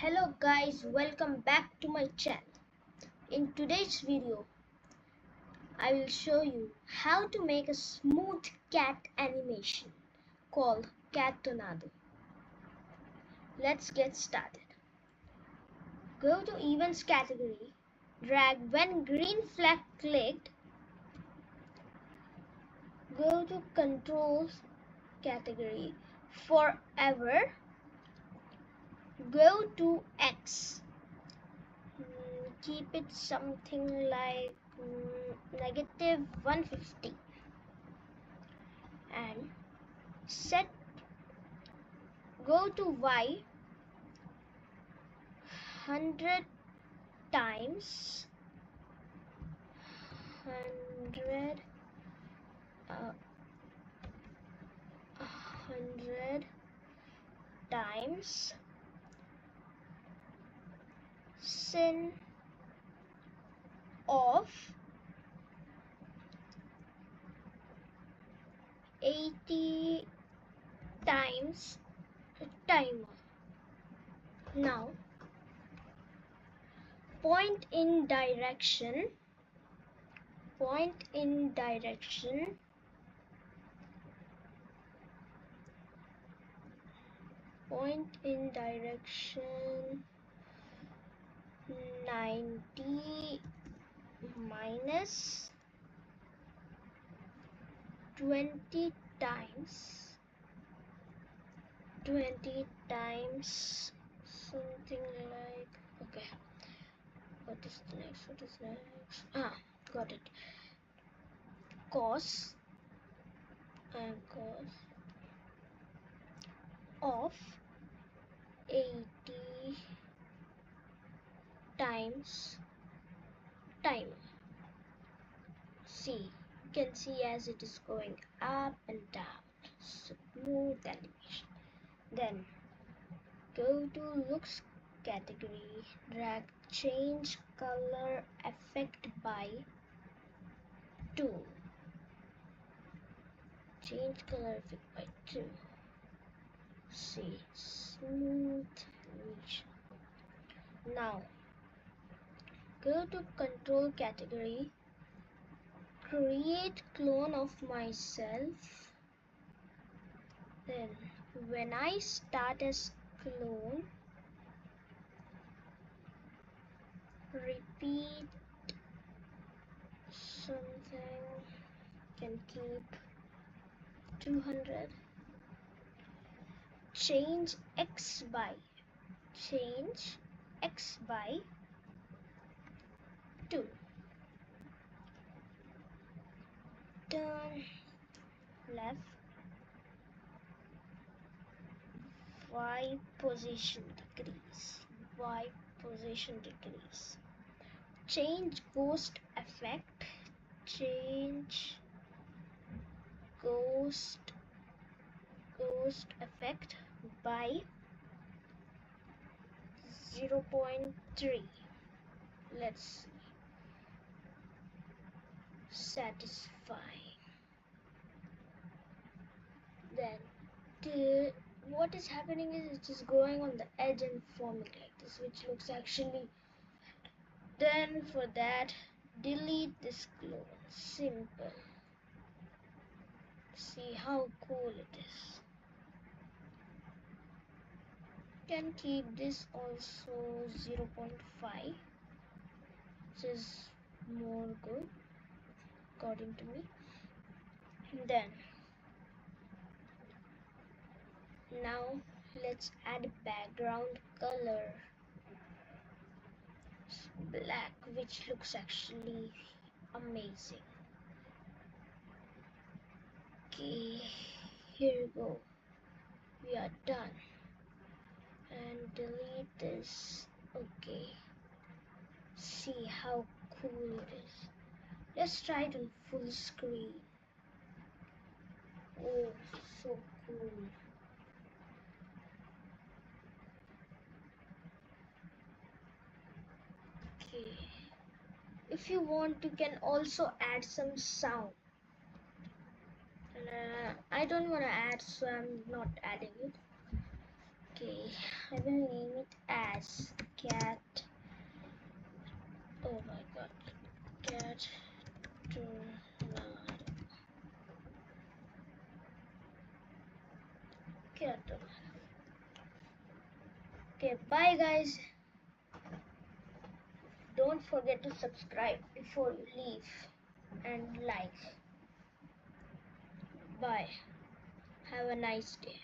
Hello guys, welcome back to my channel. In today's video, I will show you how to make a smooth cat animation called Cat Tornado. Let's get started. Go to Events category, drag when green flag clicked, go to Controls category, Forever, go to X. Keep it something like negative 150 and set go to Y 100 times 100 100 times sin of 80 times timer. Now point in direction point in direction 90 minus 20 times something like, okay, what is next? Got it. Cos of 80 times time. See, you can see as it is going up and down. Smooth animation. Then go to Looks category, drag Change Color Effect by 2. Change color effect by 2. See, smooth animation. Now go to Control category, create clone of myself. Then when I start as clone, repeat something, can keep 200. Change X by 2. Turn left, Y position decrease. Change ghost effect. Change ghost effect by 0.3. Let's see. Satisfying. Then what is happening is it is going on the edge and forming like this, which looks actually. Then for that, delete this clone. Simple. See how cool it is. Can keep this also 0.5, which is more good according to me. And then now let's add background color. It's black, which looks actually amazing. Okay, here we go. We are done. And delete this. Okay, see how cool it is. Let's try it on full screen. Oh, so cool. Okay, if you want, you can also add some sound. I don't want to add, so I'm not adding it. Okay, I will name it as as cat. Oh my god, cat tornado. Cat tornado. Okay, bye guys. Don't forget to subscribe before you leave and like. Bye. Have a nice day.